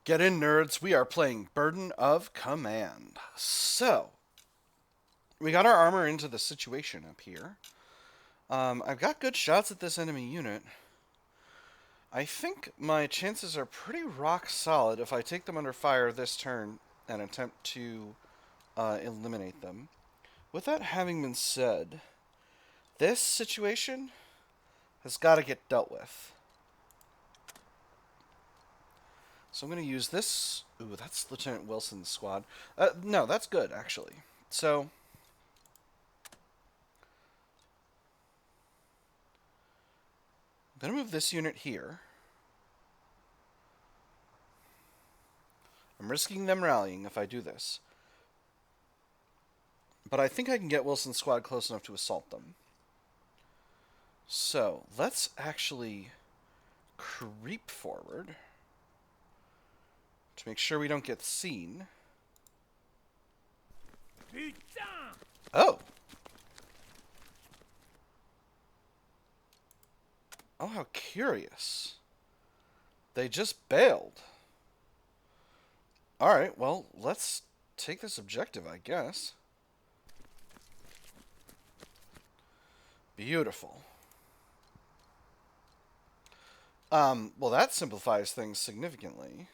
Get in, nerds. We are playing Burden of Command. So, we got our armor into the situation up here. I've got good shots at this enemy unit. I think my chances are pretty rock solid if I take them under fire this turn and attempt to eliminate them. With that having been said, this situation has got to get dealt with. So I'm going to use this. Ooh, that's Lieutenant Wilson's squad. No, that's good, actually. So, I'm going to move this unit here. I'm risking them rallying if I do this. But I think I can get Wilson's squad close enough to assault them. So, let's actually creep forward to make sure we don't get seen. Oh! Oh, how curious. They just bailed. Alright, well, let's take this objective, I guess. Beautiful. Well, that simplifies things significantly.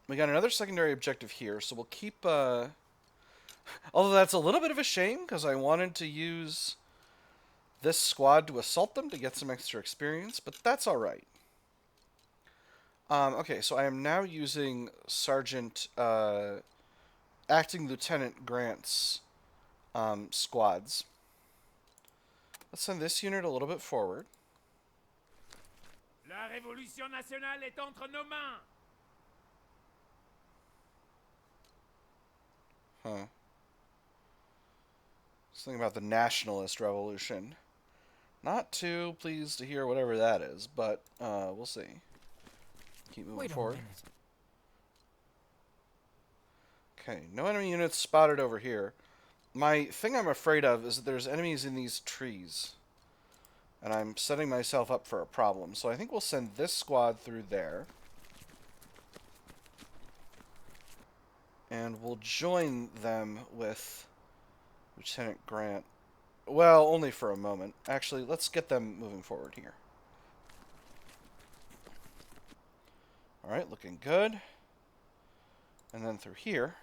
We got another secondary objective here, so we'll keep, although that's a little bit of a shame, because I wanted to use this squad to assault them to get some extra experience, but that's alright. Okay, so I am now using Acting Lieutenant Grant's squads. Let's send this unit a little bit forward. La révolution nationale est entre nos mains. Huh. Something about the nationalist revolution. Not too pleased to hear whatever that is, but we'll see. Keep moving forward. Okay, no enemy units spotted over here. My thing I'm afraid of is that there's enemies in these trees. And I'm setting myself up for a problem. So I think we'll send this squad through there. And we'll join them with Lieutenant Grant. Well, only for a moment. Actually, let's get them moving forward here. Alright, looking good. And then through here.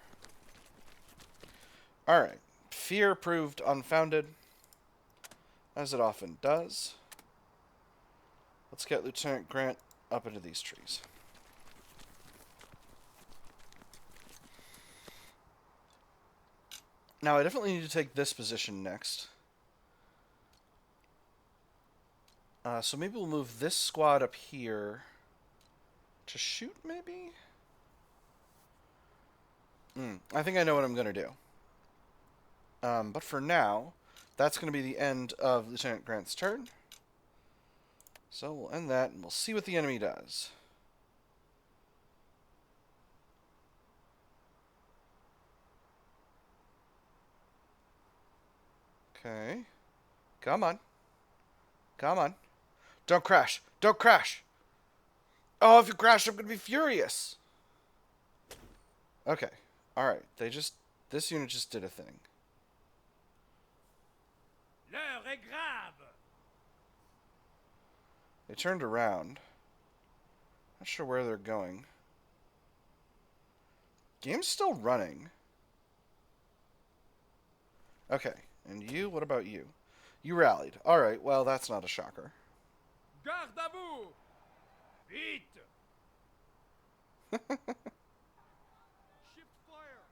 Alright. Fear proved unfounded, as it often does. Let's get Lieutenant Grant up into these trees. Now, I definitely need to take this position next. So maybe we'll move this squad up here to shoot, maybe? I think I know what I'm going to do. But for now, that's going to be the end of Lieutenant Grant's turn. So we'll end that, and we'll see what the enemy does. Okay. Come on. Come on. Don't crash. Don't crash. Oh, if you crash, I'm going to be furious. Okay. Alright. This unit just did a thing. L'heure est grave. They turned around. Not sure where they're going. Game's still running. Okay. And you? What about you? You rallied. Alright, well, that's not a shocker. Garde à vous. Vite. Shift fire.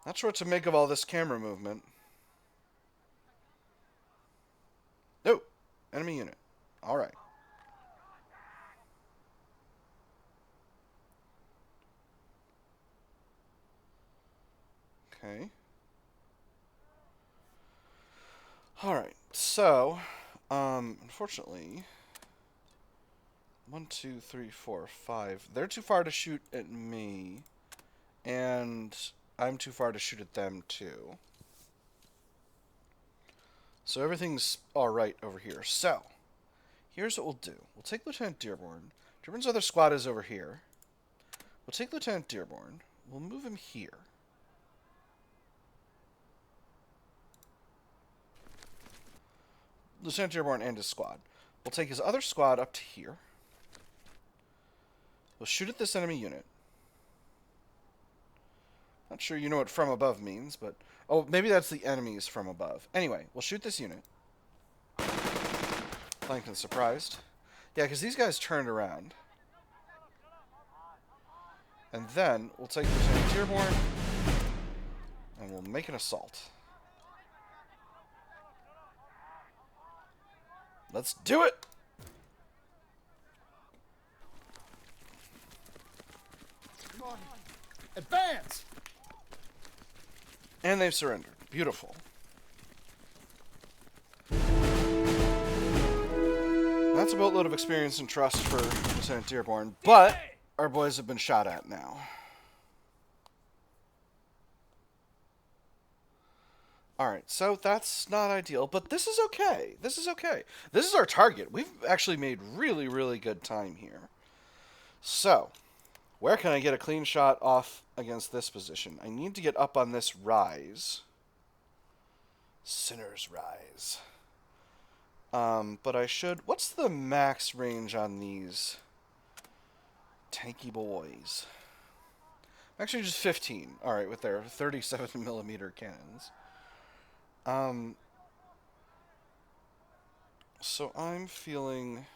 Not sure what to make of all this camera movement. Oh! Enemy unit. Alright. Okay. Alright, so, unfortunately, 1, 2, 3, 4, 5. They're too far to shoot at me, and I'm too far to shoot at them, too. So everything's alright over here. So, here's what we'll do. We'll take Lieutenant Dearborn. Dearborn's other squad is over here. We'll take Lieutenant Dearborn. We'll move him here. Lieutenant Dearborn and his squad. We'll take his other squad up to here. We'll shoot at this enemy unit. Not sure you know what from above means, but... Oh, maybe that's the enemies from above. Anyway, we'll shoot this unit. Flanked and surprised. Yeah, because these guys turned around. And then we'll take Lieutenant Dearborn and we'll make an assault. Let's do it! Come on. Advance! And they've surrendered. Beautiful. That's a boatload of experience and trust for Lieutenant Dearborn, but our boys have been shot at now. Alright, so that's not ideal, but this is okay. This is okay. This is our target. We've actually made really, really good time here. So, where can I get a clean shot off against this position? I need to get up on this rise. Sinner's Rise. But I should... What's the max range on these tanky boys? Actually, just 15. Alright, with their 37mm cannons. So I'm feeling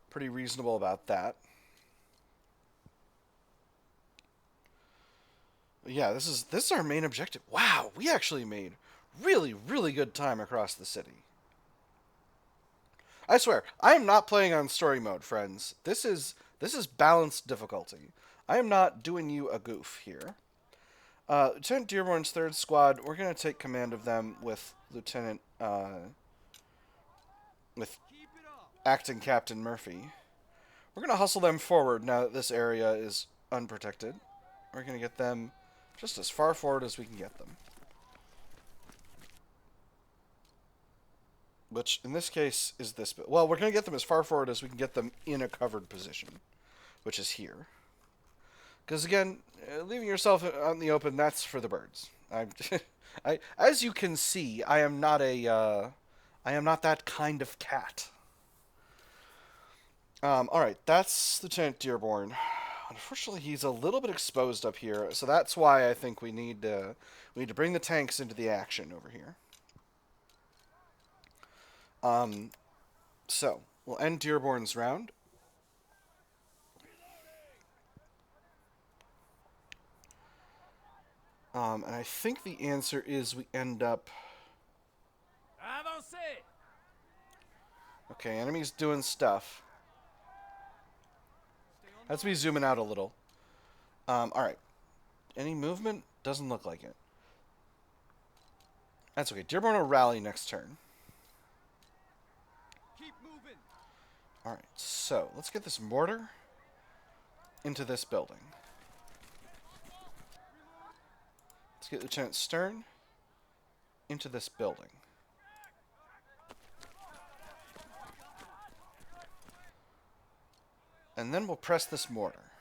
pretty reasonable about that. Yeah, this is our main objective. Wow, we actually made really, really good time across the city. I swear, I am not playing on story mode, friends. This is balanced difficulty. I am not doing you a goof here. Lieutenant Dearborn's 3rd Squad, we're going to take command of them with Lieutenant, with Acting Captain Murphy. We're going to hustle them forward now that this area is unprotected. We're going to get them just as far forward as we can get them. Which, in this case, is this bit. Well, we're going to get them as far forward as we can get them in a covered position, which is here. Because, again, leaving yourself out in the open, that's for the birds. As you can see, I am not that kind of cat. Alright, that's Lieutenant Dearborn. Unfortunately, he's a little bit exposed up here, so that's why I think we need to bring the tanks into the action over here. So, we'll end Dearborn's round. And I think the answer is we end up... Avancez! Okay, enemy's doing stuff. Let's be zooming out a little. Alright. Any movement? Doesn't look like it. That's okay. Dearborn will rally next turn. Keep moving! Alright, so let's get this mortar into this building. Let's get Lieutenant Stern into this building. And then we'll press this mortar.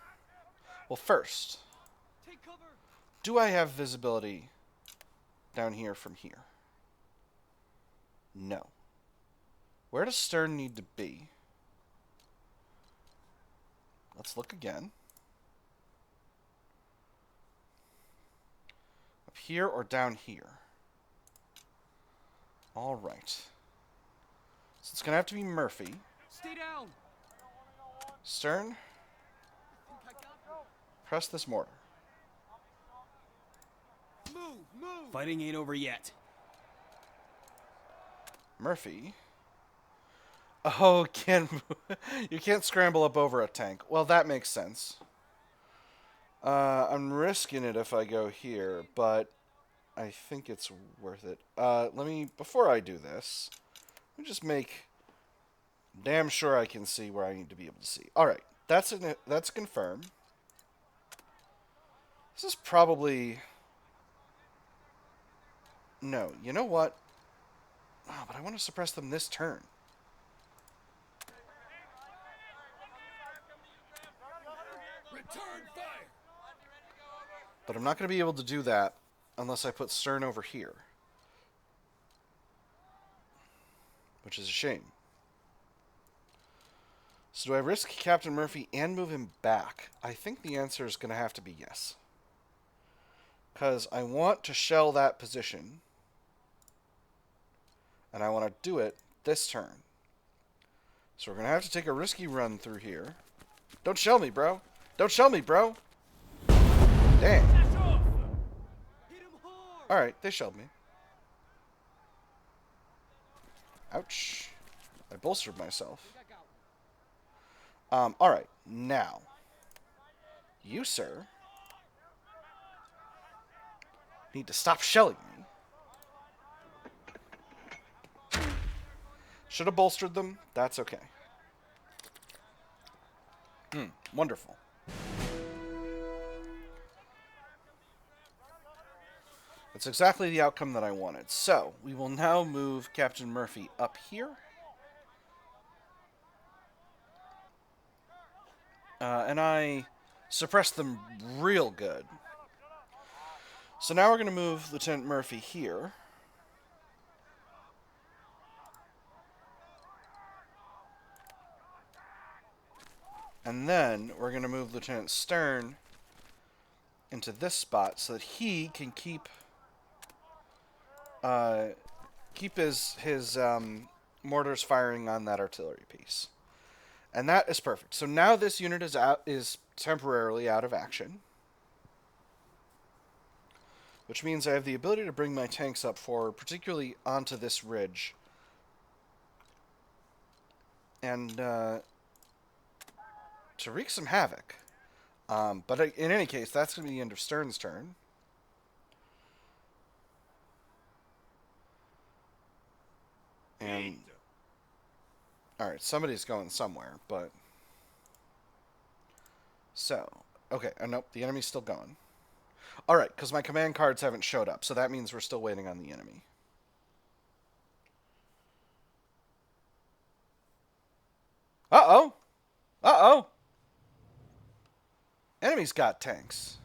Well, first, Take cover! do I have visibility down here from here? No. Where does Stern need to be? Let's look again. Up here or down here? Alright. So it's going to have to be Murphy. Stay down! Stern, press this mortar. Move! Move! Fighting ain't over yet. Murphy. Oh, you can't scramble up over a tank. Well, that makes sense. I'm risking it if I go here, but I think it's worth it. Before I do this, let me just make damn sure I can see where I need to be able to see. Alright, that's confirmed. This is probably No, you know what? Oh, but I want to suppress them this turn. Return fire! But I'm not going to be able to do that unless I put Stern over here. Which is a shame. So do I risk Captain Murphy and move him back? I think the answer is going to have to be yes. Because I want to shell that position. And I want to do it this turn. So we're going to have to take a risky run through here. Don't shell me, bro. Don't shell me, bro. Dang. Hit him hard. Alright, they shelled me. Ouch. I bolstered myself. Alright, now. You, sir, need to stop shelling me. Should have bolstered them. That's okay. Wonderful. That's exactly the outcome that I wanted. So, we will now move Captain Murphy up here. And I suppressed them real good. So now we're going to move Lieutenant Murphy here. And then we're going to move Lieutenant Stern into this spot so that he can keep his mortars firing on that artillery piece. And that is perfect. So now this unit is temporarily out of action. Which means I have the ability to bring my tanks up forward, particularly onto this ridge. And to wreak some havoc. But in any case, that's going to be the end of Stern's turn. And alright, somebody's going somewhere, but... So, okay, nope, the enemy's still going. Alright, because my command cards haven't showed up, so that means we're still waiting on the enemy. Uh-oh! Uh-oh! Enemy's got tanks.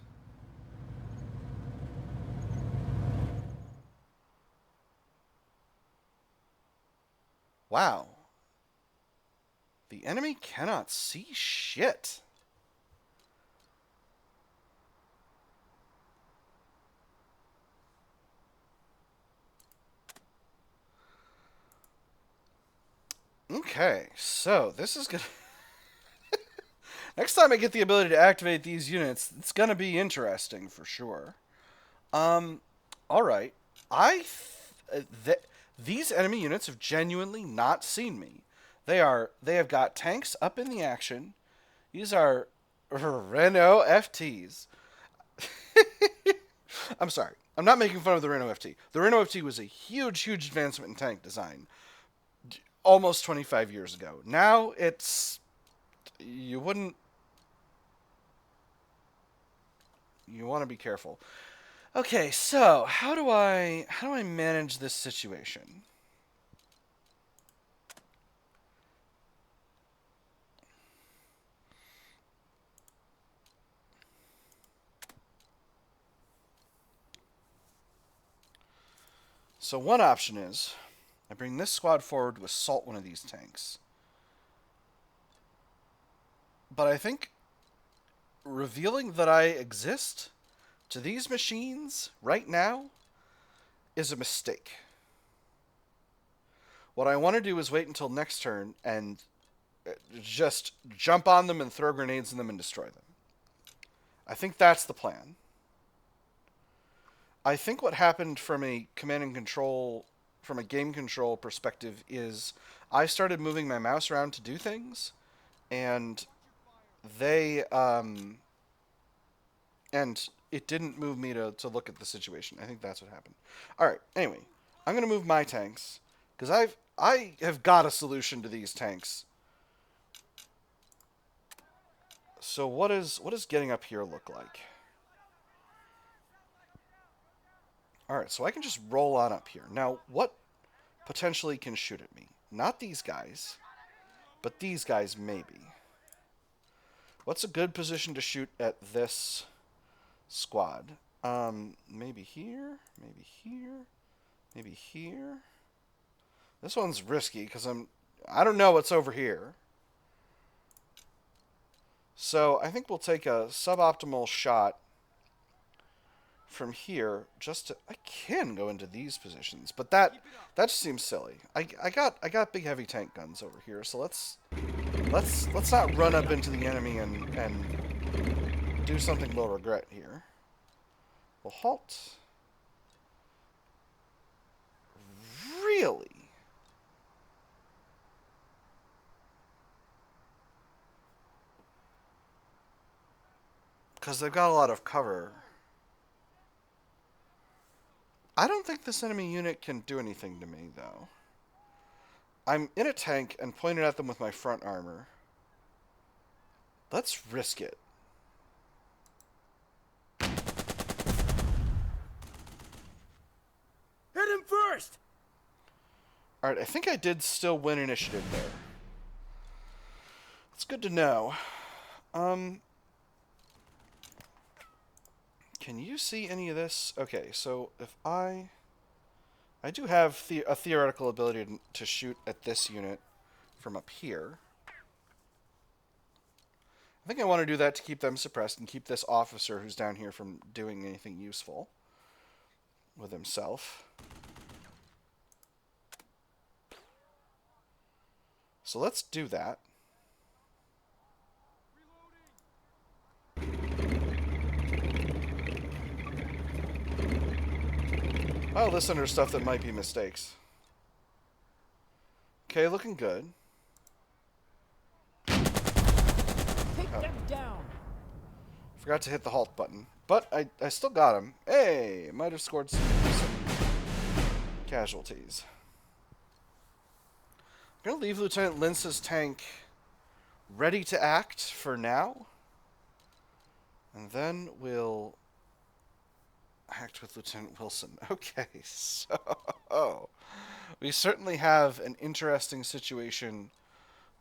Wow. The enemy cannot see shit. Okay, so this is gonna... Next time I get the ability to activate these units, it's gonna be interesting for sure. Alright. These enemy units have genuinely not seen me. They have got tanks up in the action. These are Renault FTs. I'm sorry. I'm not making fun of the Renault FT. The Renault FT was a huge, huge advancement in tank design almost 25 years ago. Now it's... You wouldn't... You want to be careful. Okay, so how do I manage this situation? So one option is I bring this squad forward to assault one of these tanks. But I think revealing that I exist to these machines right now is a mistake. What I want to do is wait until next turn and just jump on them and throw grenades in them and destroy them. I think that's the plan. I think what happened from a command and control, from a game control perspective, is I started moving my mouse around to do things, and and it didn't move me to look at the situation. I think that's what happened. Alright, anyway, I'm going to move my tanks, because I have got a solution to these tanks. So what does getting up here look like? Alright, so I can just roll on up here. Now, what potentially can shoot at me? Not these guys, but these guys maybe. What's a good position to shoot at this squad? Maybe here, maybe here, maybe here. This one's risky because I don't know what's over here. So I think we'll take a suboptimal shot from here. I can go into these positions, but that just seems silly. I got big heavy tank guns over here, so let's not run up into the enemy and do something we'll regret here. We'll halt. Really? Because they've got a lot of cover. I don't think this enemy unit can do anything to me, though. I'm in a tank and pointed at them with my front armor. Let's risk it. Hit him first! Alright, I think I did still win initiative there. It's good to know. Can you see any of this? Okay, so if I do have a theoretical ability to shoot at this unit from up here. I think I want to do that to keep them suppressed and keep this officer who's down here from doing anything useful with himself. So let's do that. I'll listen to stuff that might be mistakes. Okay, looking good. Take them down! Forgot to hit the halt button. But I still got him. Hey, might have scored some casualties. I'm going to leave Lieutenant Lintz's tank ready to act for now. And then we'll act with Lieutenant Wilson. Okay, so we certainly have an interesting situation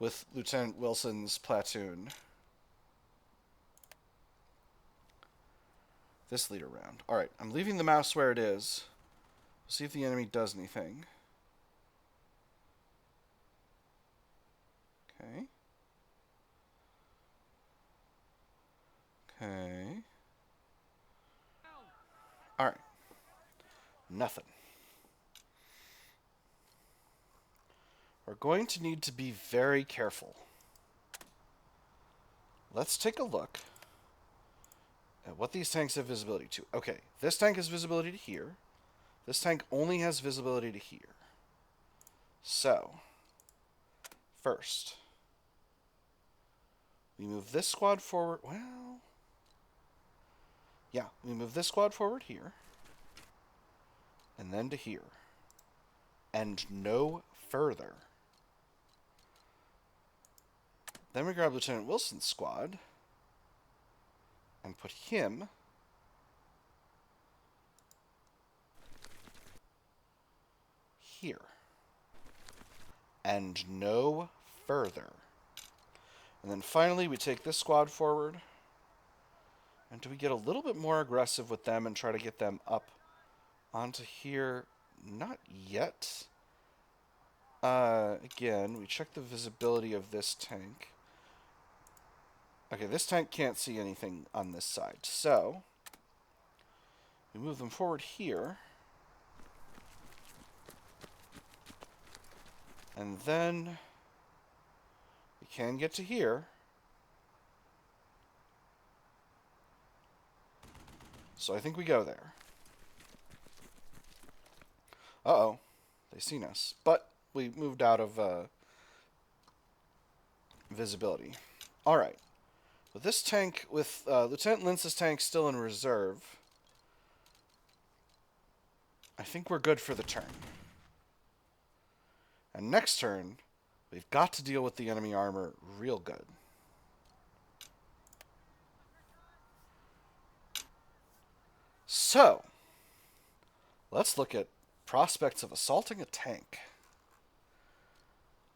with Lieutenant Wilson's platoon. This leader round. Alright, I'm leaving the mouse where it is. See if the enemy does anything. Okay. Okay. Alright. Nothing. We're going to need to be very careful. Let's take a look at what these tanks have visibility to. Okay, this tank has visibility to here. This tank only has visibility to here. So, first, we move this squad forward. Well, yeah, we move this squad forward here. And then to here. And no further. Then we grab Lieutenant Wilson's squad and put him here. And no further. And then finally we take this squad forward. And do we get a little bit more aggressive with them and try to get them up onto here? Not yet. Again, we check the visibility of this tank. Okay, this tank can't see anything on this side. So, we move them forward here. And then we can get to here. So I think we go there. Uh-oh. They've seen us. But we moved out of visibility. Alright. With this tank, with Lieutenant Lintz's tank still in reserve, I think we're good for the turn. And next turn, we've got to deal with the enemy armor real good. So, Let's look at prospects of assaulting a tank.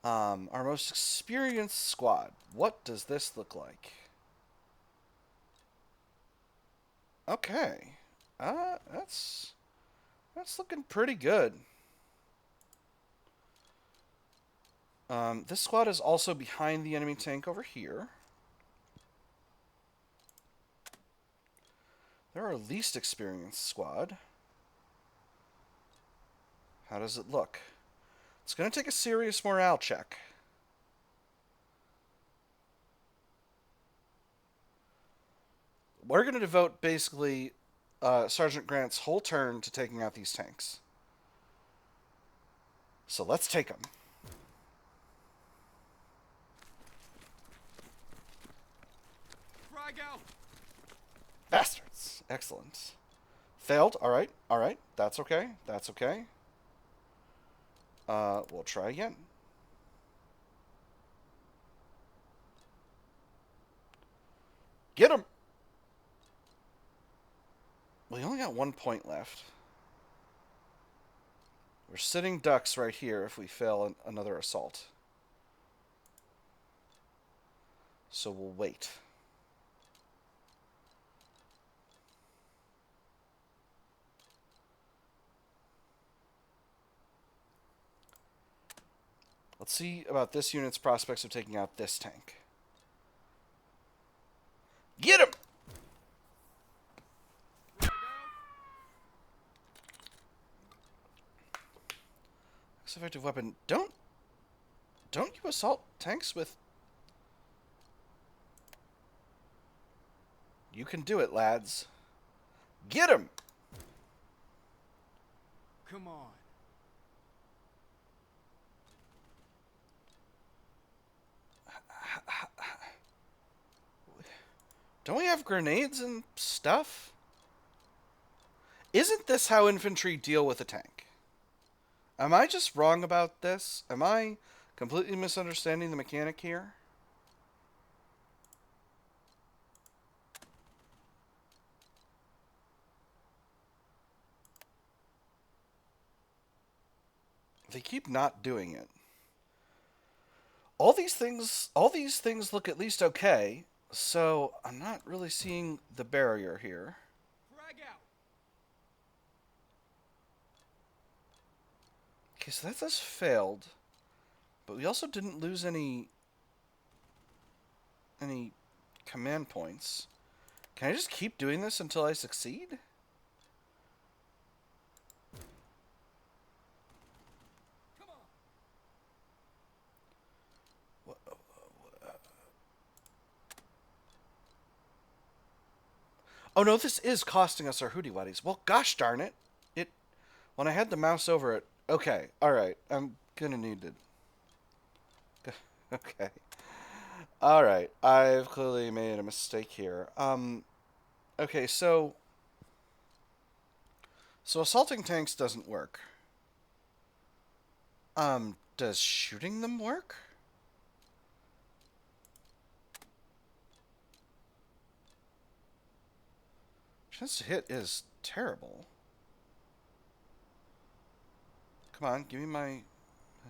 Our most experienced squad. What does this look like? Okay. That's looking pretty good. This squad is also behind the enemy tank over here. They're our least experienced squad. How does it look? It's going to take a serious morale check. We're going to devote basically Sergeant Grant's whole turn to taking out these tanks. So let's take them. Frag out! Bastards. Excellent. Failed. All right. All right. That's okay. That's okay. We'll try again. Get him! We only got 1 point left. We're sitting ducks right here if we fail another assault. So we'll wait. Let's see about this unit's prospects of taking out this tank. Get him! Max effective weapon. Don't you assault tanks with... You can do it, lads. Get him! Come on. Don't we have grenades and stuff? Isn't this how infantry deal with a tank? Am I just wrong about this? Am I completely misunderstanding the mechanic here? They keep not doing it. All these things look at least okay, so I'm not really seeing the barrier here. Frag out! Okay, so that says failed, but we also didn't lose any command points. Can I just keep doing this until I succeed? Come on! Oh no, this is costing us our hootie waddies. Well, gosh darn it. When I had the mouse over it. Okay, alright. I'm gonna need to... Okay. Alright, I've clearly made a mistake here. Okay, so assaulting tanks doesn't work. Does shooting them work? Chance to hit is terrible. Come on, give me my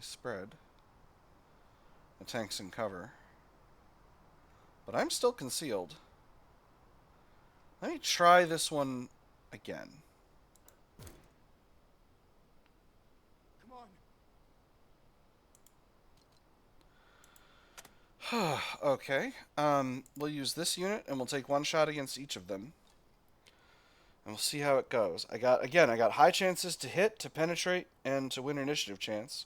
spread. The tank's in cover. But I'm still concealed. Let me try this one again. Come on! Okay. We'll use this unit and we'll take one shot against each of them. And we'll see how it goes. I got high chances to hit, to penetrate, and to win initiative chance.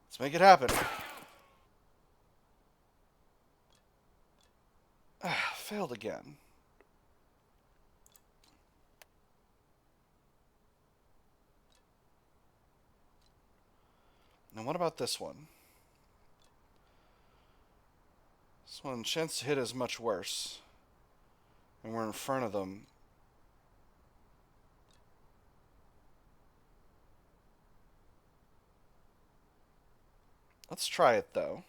Let's make it happen. Failed again. Now what about this one? This one, chance to hit is much worse. And we're in front of them. Let's try it, though.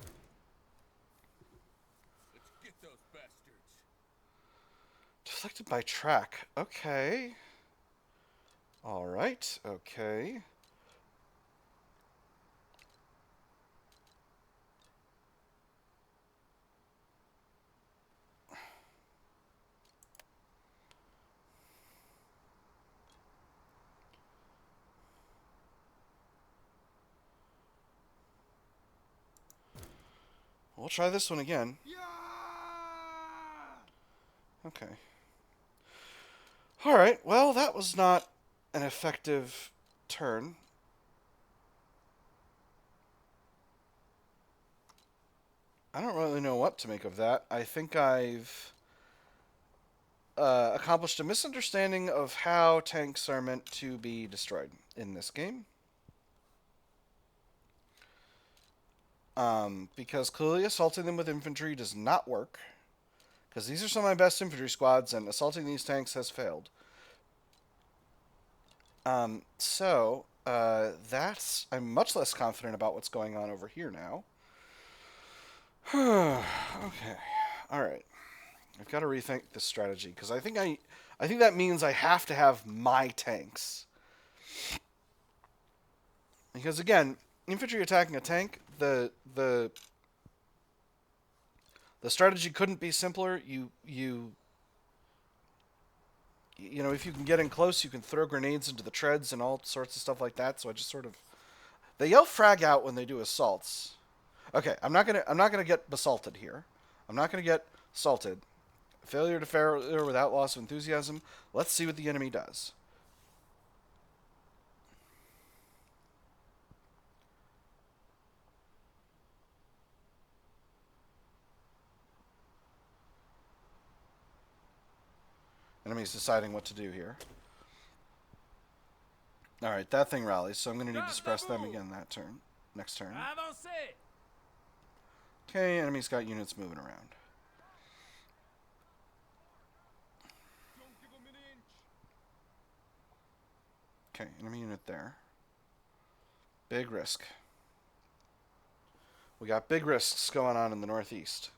Let's get those bastards. Afflicted by track. Okay. Alright, okay. We'll try this one again. Yeah! Okay. Alright, well, that was not an effective turn. I don't really know what to make of that. I think I've accomplished a misunderstanding of how tanks are meant to be destroyed in this game. Because clearly assaulting them with infantry does not work. Because these are some of my best infantry squads, and assaulting these tanks has failed. That's... I'm much less confident about what's going on over here now. Okay. Alright. I've got to rethink this strategy, because I think that means I have to have my tanks. Because again, infantry attacking a tank, the strategy couldn't be simpler. You know, if you can get in close, you can throw grenades into the treads and all sorts of stuff like that. So I just sort of... They yell frag out when they do assaults. Okay, I'm not gonna get basalted here. I'm not gonna get assaulted. Failure to failure without loss of enthusiasm. Let's see what the enemy does. Enemy's deciding what to do here. Alright, that thing rallies, so I'm going to need to suppress them again that turn. Next turn. Avancez! Okay, enemy's got units moving around. Don't give them an inch. Okay, enemy unit there. Big risk. We got big risks going on in the northeast.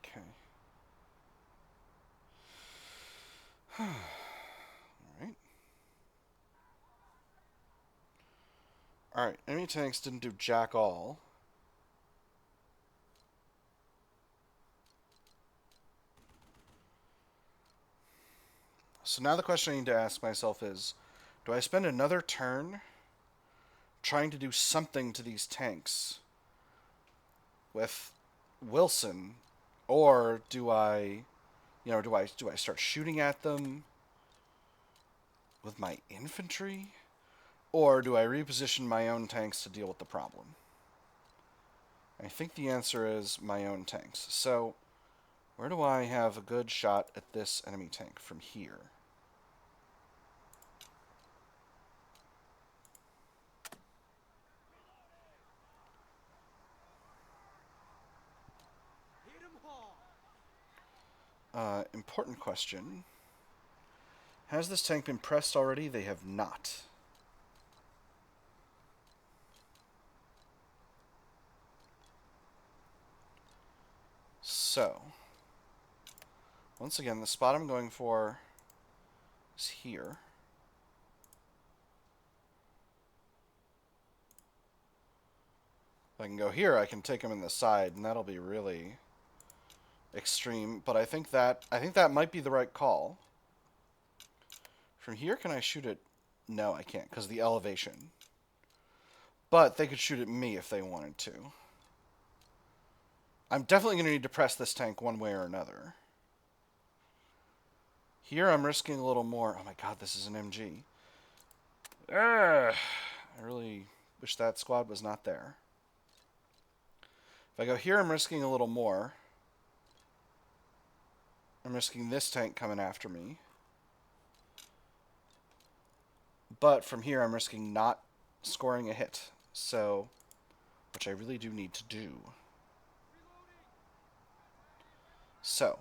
Okay. Alright. Alright, enemy tanks didn't do jack all. So now the question I need to ask myself is, do I spend another turn trying to do something to these tanks with Wilson, or do I, do I start shooting at them with my infantry, or do I reposition my own tanks to deal with the problem? I think the answer is my own tanks. So, where do I have a good shot at this enemy tank from here? Hit 'em hard. Important question. Has this tank been pressed already? They have not. So, once again, the spot I'm going for is here. If I can go here, I can take him in the side, and that'll be really extreme. But I think that might be the right call. From here, can I shoot it? No, I can't, because of the elevation. But they could shoot at me if they wanted to. I'm definitely going to need to press this tank one way or another. Here, I'm risking a little more. Oh my god, this is an MG. I really wish that squad was not there. If I go here, I'm risking a little more. I'm risking this tank coming after me. But from here, I'm risking not scoring a hit. So, which I really do need to do. So,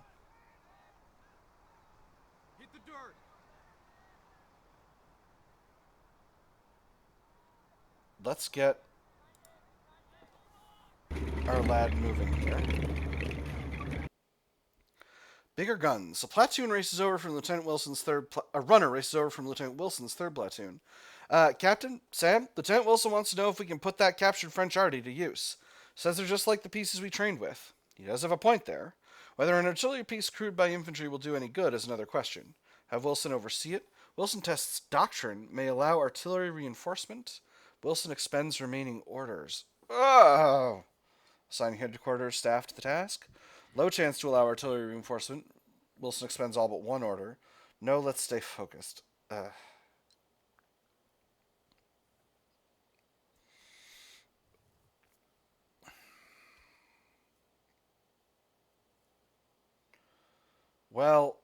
Hit the dirt. let's get our lad moving here. Bigger guns. A platoon races over from Lieutenant Wilson's a runner races over from Lieutenant Wilson's third platoon. Captain, Sam, Lieutenant Wilson wants to know if we can put that captured French arty to use. Says they're just like the pieces we trained with. He does have a point there. Whether an artillery piece crewed by infantry will do any good is another question. Have Wilson oversee it. Wilson tests doctrine may allow artillery reinforcement. Wilson expends remaining orders. Oh! Assigning headquarters staff to the task. Low chance to allow artillery reinforcement. Wilson expends all but one order. No, let's stay focused. Well,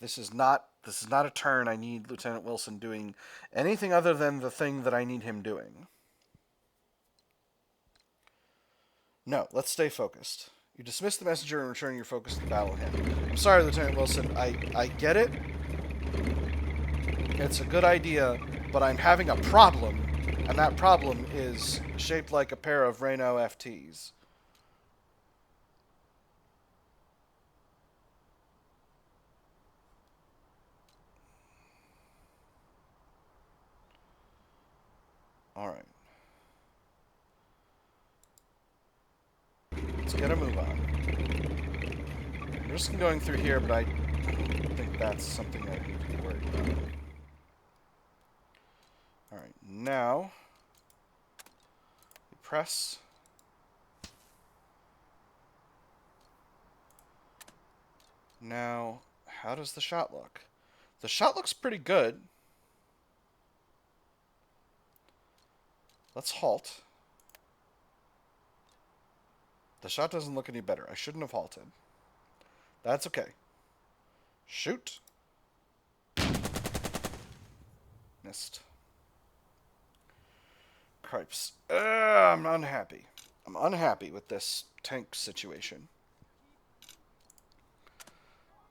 this is not a turn I need Lieutenant Wilson doing anything other than the thing that I need him doing. No, let's stay focused. You dismiss the messenger and return your focus to the battle at hand. I'm sorry, Lieutenant Wilson. I get it. It's a good idea, but I'm having a problem, and that problem is shaped like a pair of Renault FTs. Alright. Let's get a move on. I'm just going through here, but I don't think that's something I need to be worried about. Alright, now we press. Now, how does the shot look? The shot looks pretty good. Let's halt. The shot doesn't look any better. I shouldn't have halted. That's okay. Shoot. Missed. Cripes. I'm unhappy. I'm unhappy with this tank situation.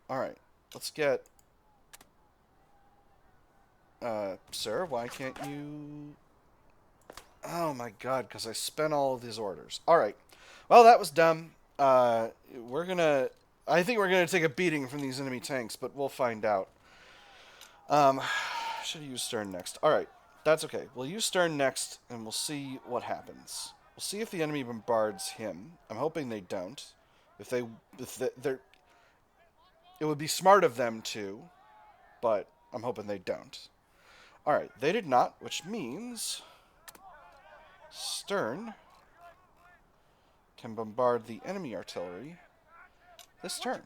Alright. Let's get... sir, why can't you... Oh my god, because I spent all of these orders. Alright. Well, that was dumb. We're gonna... I think we're gonna take a beating from these enemy tanks, but we'll find out. Should have used stern next. Alright. That's okay. We'll use stern next, and we'll see what happens. We'll see if the enemy bombards him. I'm hoping they don't. If they're... It would be smart of them to, but I'm hoping they don't. Alright, they did not, which means... Stern can bombard the enemy artillery this turn.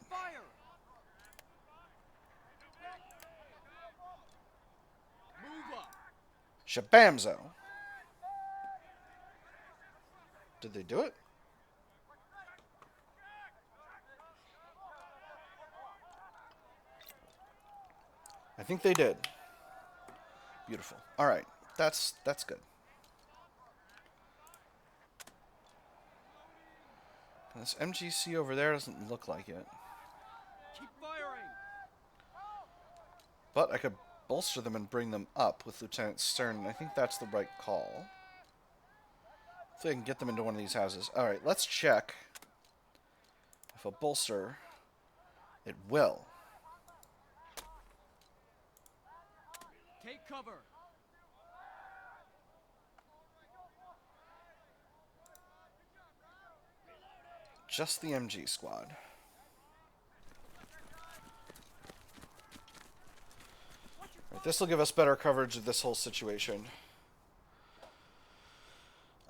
Shabamzo. Did they do it? I think they did. Beautiful. Alright, that's good. This MGC over there doesn't look like it. Keep firing. But I could bolster them and bring them up with Lieutenant Stern, and I think that's the right call. Hopefully I can get them into one of these houses. Alright, let's check if a bolster... It will. Take cover. Just the MG squad. Right, this will give us better coverage of this whole situation.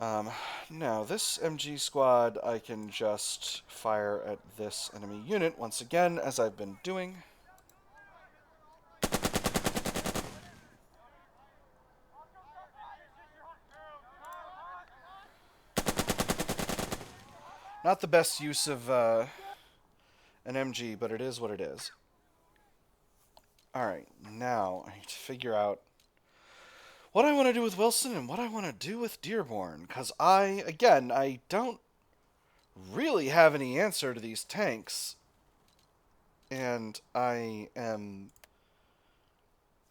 Now, this MG squad, I can just fire at this enemy unit once again, as I've been doing. Not the best use of an MG, but it is what it is. Alright, now I need to figure out what I want to do with Wilson and what I want to do with Dearborn. Because I don't really have any answer to these tanks. And I am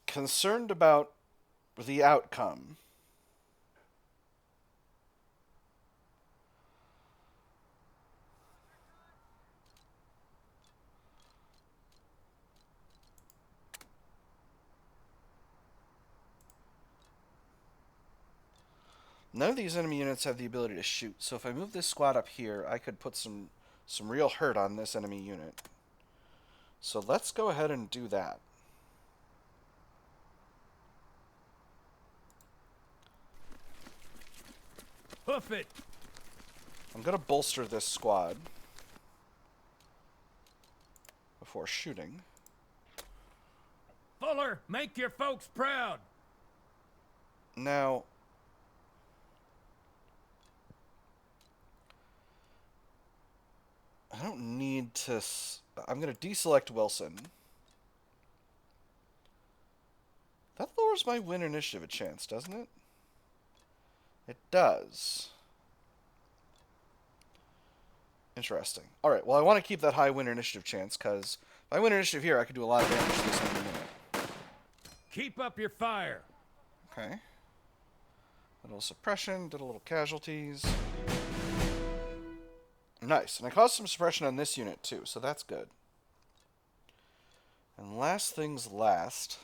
concerned about the outcome. None of these enemy units have the ability to shoot, so if I move this squad up here, I could put some real hurt on this enemy unit. So let's go ahead and do that. Hoof it. I'm going to bolster this squad before shooting. Fuller, make your folks proud. Now, I don't need to... I'm going to deselect Wilson. That lowers my win initiative a chance, doesn't it? It does. Interesting. Alright, well I want to keep that high win initiative chance, because if I win initiative here, I could do a lot of damage to this enemy unit. Keep up your fire. Okay. A little suppression, did a little casualties. Nice, and I caused some suppression on this unit too, so that's good. And last things last.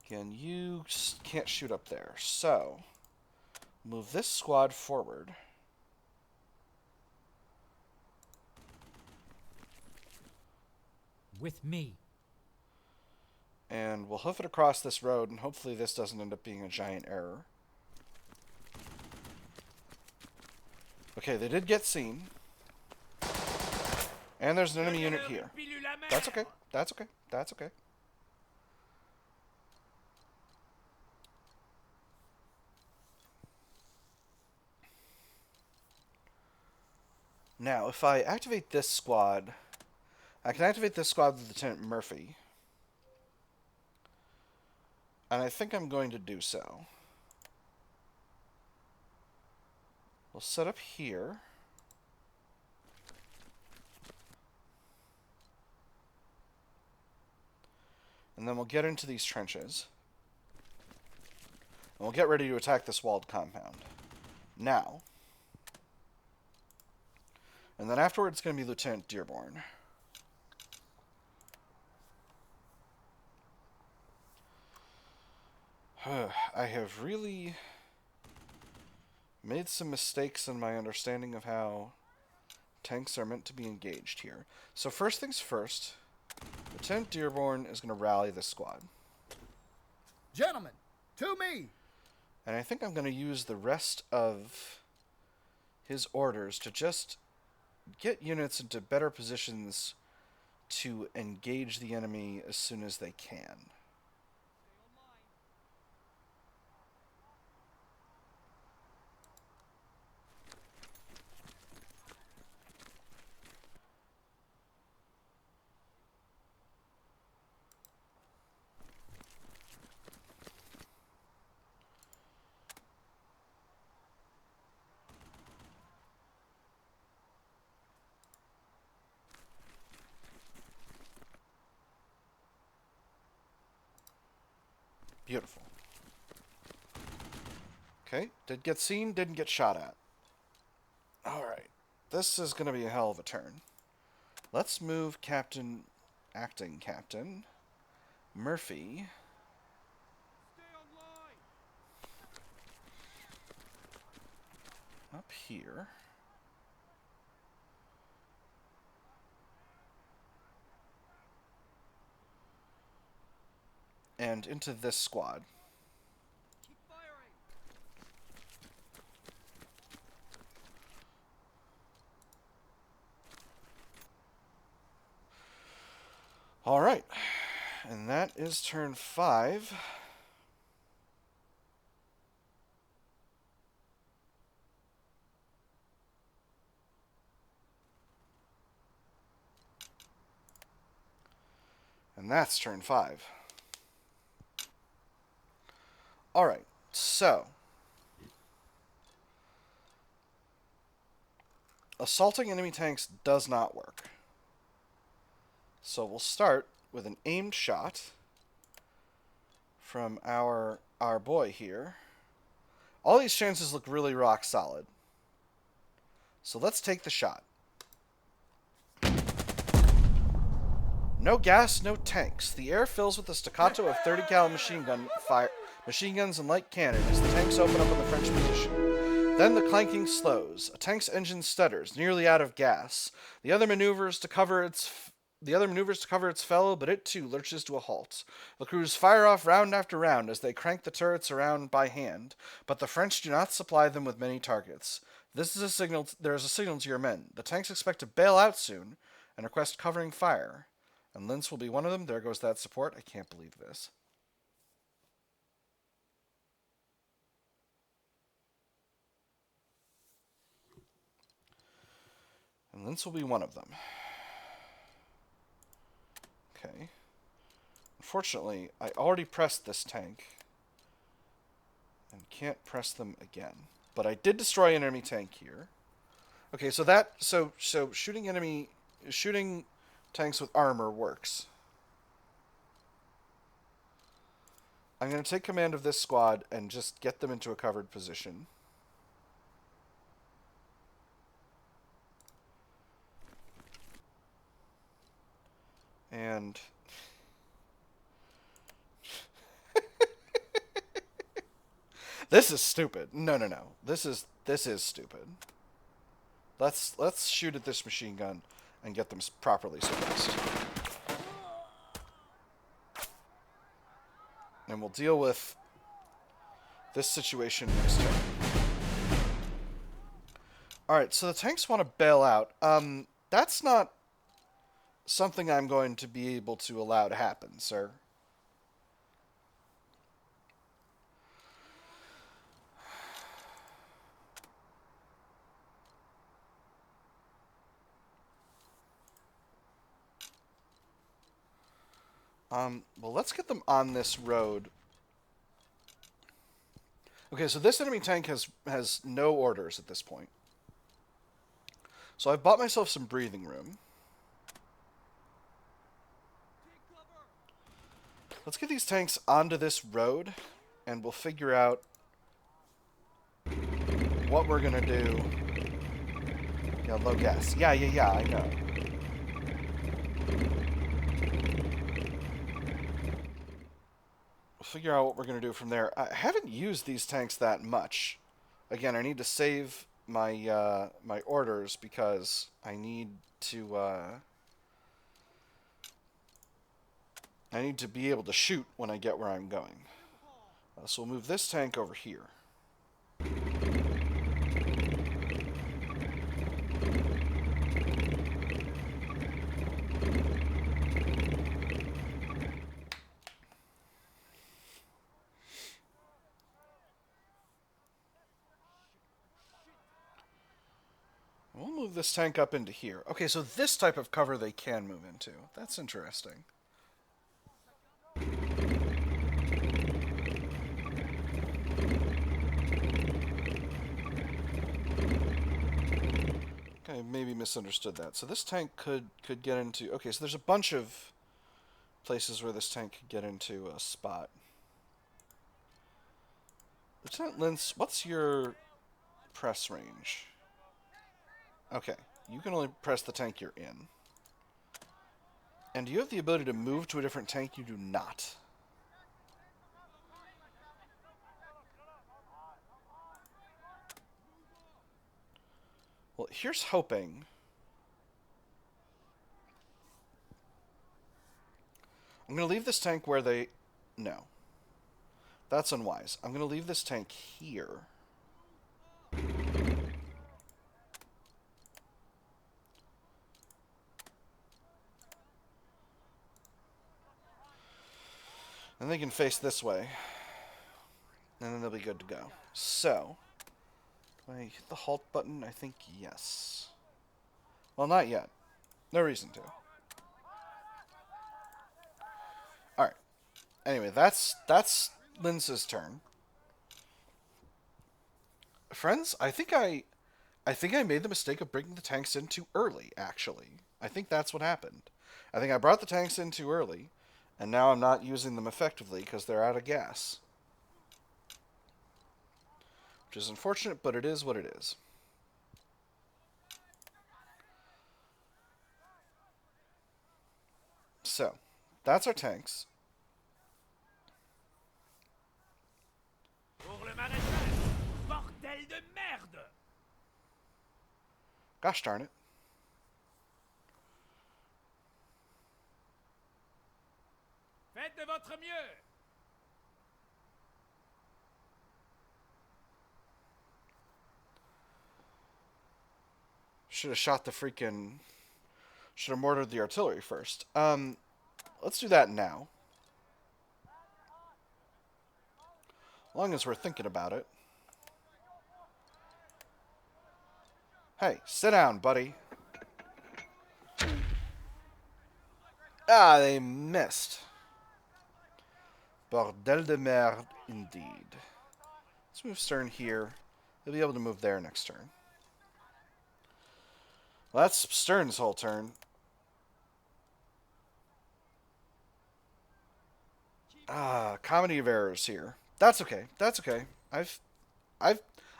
Again, you can't shoot up there, so move this squad forward. With me. And we'll hoof it across this road, and hopefully this doesn't end up being a giant error. Okay, they did get seen. And there's an enemy unit here. That's okay. That's okay. That's okay. Now, if I activate this squad, I can activate this squad with Lieutenant Murphy. And I think I'm going to do so. We'll set up here. And then we'll get into these trenches. And we'll get ready to attack this walled compound. Now. And then afterwards it's going to be Lieutenant Dearborn. I have really made some mistakes in my understanding of how tanks are meant to be engaged here. So first things first, Lieutenant Dearborn is going to rally this squad. Gentlemen, to me! And I think I'm going to use the rest of his orders to just get units into better positions to engage the enemy as soon as they can. Beautiful. Okay, did get seen, didn't get shot at. Alright, this is going to be a hell of a turn. Let's move Acting Captain Murphy Stay on line. up here. And into this squad. Keep firing. Alright, and that is turn 5. And that's turn 5. Alright, so assaulting enemy tanks does not work. So we'll start with an aimed shot from our boy here. All these chances look really rock solid. So let's take the shot. No gas, no tanks. The air fills with the staccato of 30 cal machine gun fire machine guns, and light cannon as the tanks open up on the French position. Then the clanking slows. A tank's engine stutters, nearly out of gas. The other maneuvers to cover its fellow, but it too lurches to a halt. The crews fire off round after round as they crank the turrets around by hand, but the French do not supply them with many targets. This is a signal. There is a signal to your men. The tanks expect to bail out soon and request covering fire. And Linz will be one of them. There goes that support. I can't believe this. And Linz will be one of them. Okay. Unfortunately, I already pressed this tank. And can't press them again. But I did destroy an enemy tank here. Okay, so shooting tanks with armor works. I'm going to take command of this squad and just get them into a covered position. And this is stupid. No. This is stupid. Let's shoot at this machine gun and get them properly suppressed. And we'll deal with this situation next turn. Alright, so the tanks want to bail out. That's not something I'm going to be able to allow to happen, sir. Well, let's get them on this road. Okay, so this enemy tank has no orders at this point. So I've bought myself some breathing room. Let's get these tanks onto this road, and we'll figure out what we're gonna do. Yeah, low gas. Yeah, I know. We'll figure out what we're gonna do from there. I haven't used these tanks that much. Again, I need to save my my orders because I need to be able to shoot when I get where I'm going. So we'll move this tank over here. We'll move this tank up into here. Okay, so this type of cover they can move into. That's interesting. I maybe misunderstood that. So this tank could get into... Okay, so there's a bunch of places where this tank could get into a spot. Lieutenant Linz, what's your press range? Okay, you can only press the tank you're in. And do you have the ability to move to a different tank? You do not. Well, here's hoping. I'm going to leave this tank where they... No. That's unwise. I'm going to leave this tank here. And they can face this way. And then they'll be good to go. So, do I hit the halt button? I think yes. Well, not yet. No reason to. Alright. Anyway, that's Linz's turn. Friends, I think I made the mistake of bringing the tanks in too early, actually. I think that's what happened. I think I brought the tanks in too early, and now I'm not using them effectively because they're out of gas. Which is unfortunate, but it is what it is. So, that's our tanks. Gosh darn it. Faites de votre mieux. Should have shot the freaking... Should have mortared the artillery first. Let's do that now. As long as we're thinking about it. Hey, sit down, buddy. Ah, they missed. Bordel de merde, indeed. Let's move Stern here. They'll be able to move there next turn. Well, that's Stern's whole turn. Ah, comedy of errors here. That's okay. That's okay. I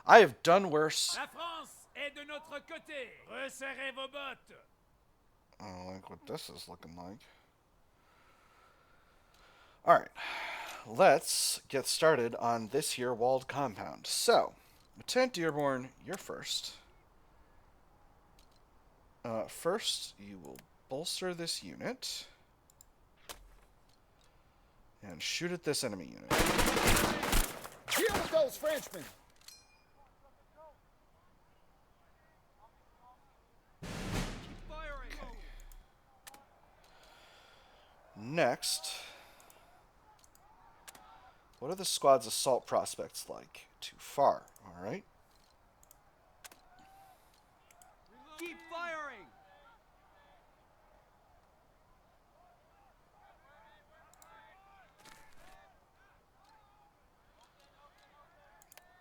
have done worse. La France est de notre côté. Resserrez vos bottes. I don't like what this is looking like. Alright. Let's get started on this here walled compound. So, Lieutenant Dearborn, you're first. First, you will bolster this unit. And shoot at this enemy unit. Deal with those Frenchmen. Keep firing. Next, what are the squad's assault prospects like? Too far, alright. Keep firing.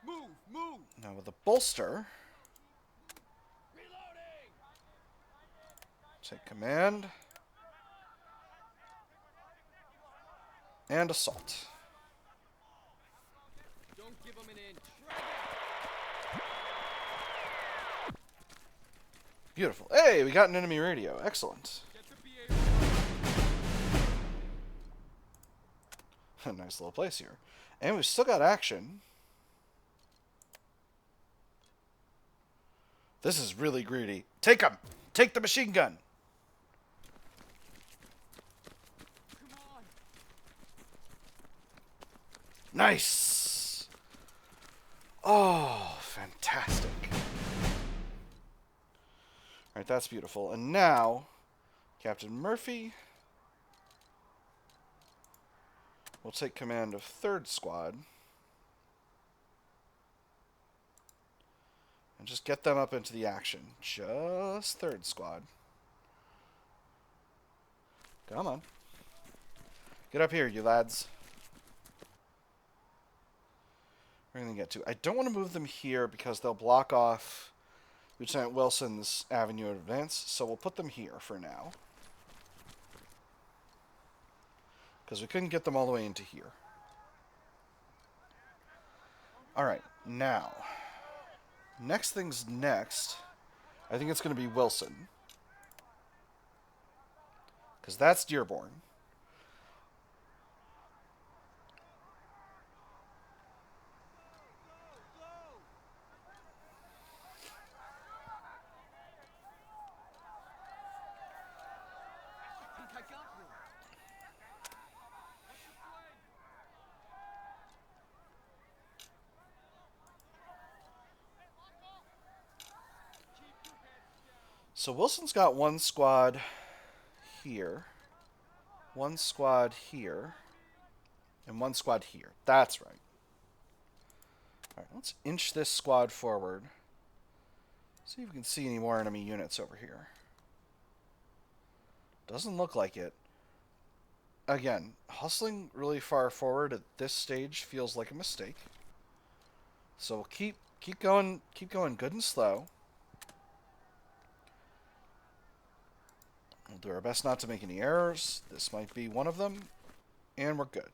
Move, move. Now with the bolster, take command, and assault. Don't give them an inch. Beautiful. Hey, we got an enemy radio. Excellent. Get the BA. Nice little place here. And we've still got action. This is really greedy. Take him! Take the machine gun! Come on. Nice! Oh, fantastic. Alright, that's beautiful. And now, Captain Murphy will take command of 3rd Squad. And just get them up into the action. Just 3rd Squad. Come on. Get up here, you lads. We're going to get to. I don't want to move them here because they'll block off Lieutenant Wilson's avenue of advance. So we'll put them here for now. Because we couldn't get them all the way into here. Alright, now. Next thing's next. I think it's going to be Wilson. Because that's Dearborn. I think I got one. What's your flank? Keep your heads down. So Wilson's got 1 squad here. 1 squad here. And 1 squad here. That's right. Alright, let's inch this squad forward. See if we can see any more enemy units over here. Doesn't look like it. Again, hustling really far forward at this stage feels like a mistake. So we'll keep going good and slow. We'll do our best not to make any errors. This might be one of them. And we're good.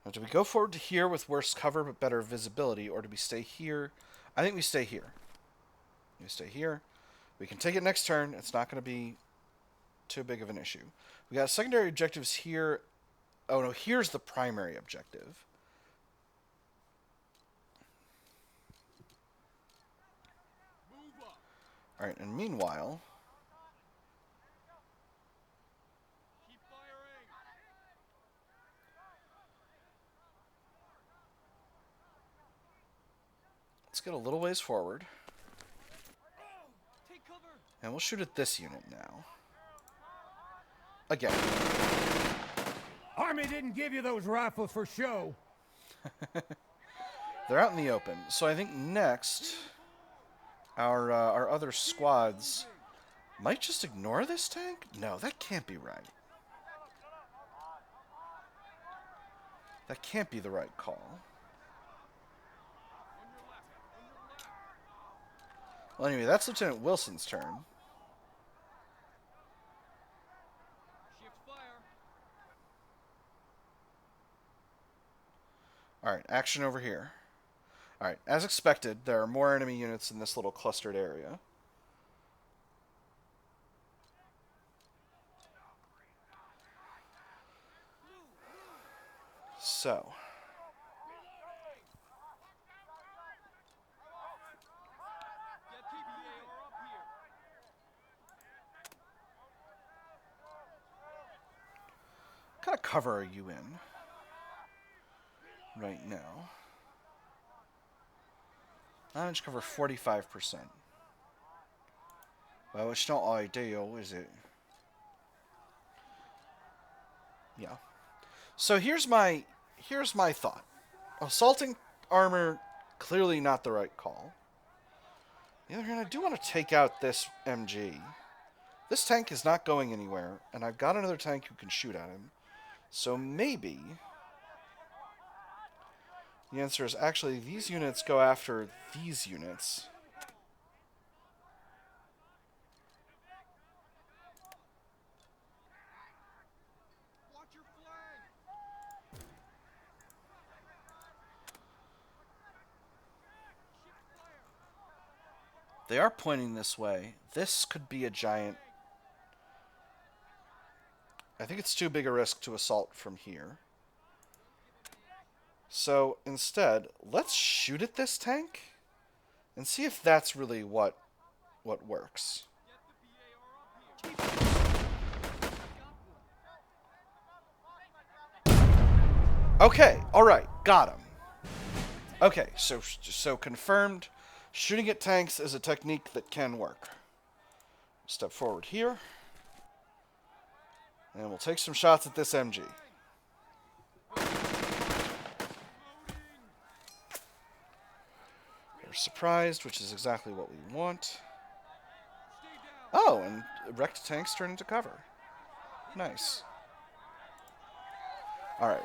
Now, do we go forward to here with worse cover but better visibility, or do we stay here? I think we stay here. We stay here. We can take it next turn. It's not going to be too big of an issue. We got secondary objectives here. Oh no, here's the primary objective. Move up. Alright, and meanwhile, Keep firing. let's get a little ways forward. Take cover. And we'll shoot at this unit now. Again. Army didn't give you those rifles for show. They're out in the open. So I think next, our other squads might just ignore this tank? No, that can't be right. That can't be the right call. Well, anyway, that's Lieutenant Wilson's turn. Shift fire. Alright, action over here. Alright, as expected, there are more enemy units in this little clustered area. So, Get PBAR up here. what kind of cover are you in right now? Manage cover 45%. Well, it's not ideal, is it? Yeah. So here's my thought. Assaulting armor, clearly not the right call. On the other hand, I do want to take out this MG. This tank is not going anywhere, and I've got another tank who can shoot at him. So maybe the answer is actually these units go after these units. Watch your flank. Shift fire. They are pointing this way. This could be a giant... I think it's too big a risk to assault from here. So instead, let's shoot at this tank and see if that's really what works. Get the BAR up here. Okay, all right, got him. Okay, so confirmed. Shooting at tanks is a technique that can work. Step forward here, and we'll take some shots at this MG. They're surprised, which is exactly what we want. Oh, and wrecked tanks turn into cover. Nice. Alright.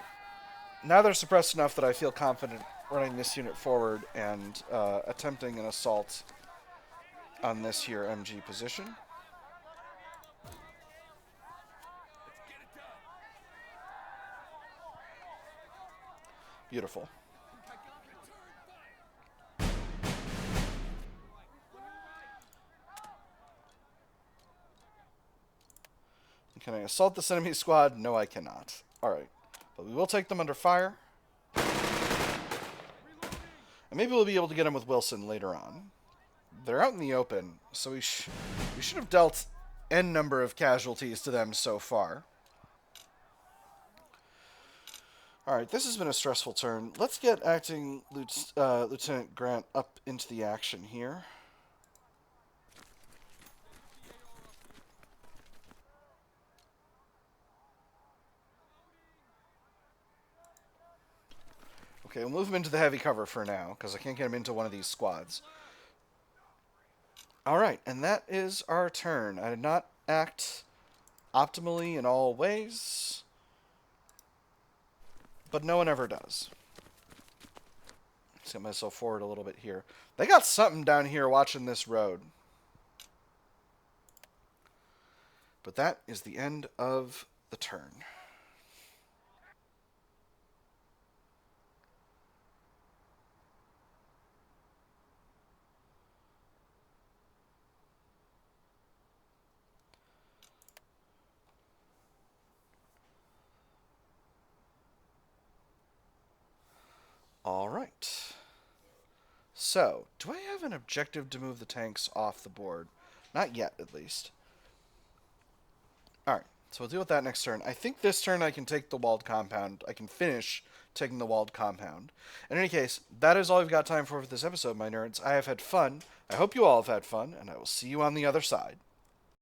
Now they're suppressed enough that I feel confident running this unit forward and attempting an assault on this here MG position. Beautiful. Can I assault this enemy squad? No, I cannot. Alright. But we will take them under fire. And maybe we'll be able to get them with Wilson later on. They're out in the open, so we should have dealt N number of casualties to them so far. Alright, this has been a stressful turn. Let's get Acting Lieutenant Grant up into the action here. Okay, we'll move him into the heavy cover for now, because I can't get him into one of these squads. Alright, and that is our turn. I did not act optimally in all ways, but no one ever does. Let's get myself forward a little bit here. They got something down here watching this road. But that is the end of the turn. All right. So, do I have an objective to move the tanks off the board? Not yet, at least. Alright, so we'll deal with that next turn. I think this turn I can take the walled compound. I can finish taking the walled compound. In any case, that is all we've got time for this episode, my nerds. I have had fun. I hope you all have had fun, and I will see you on the other side.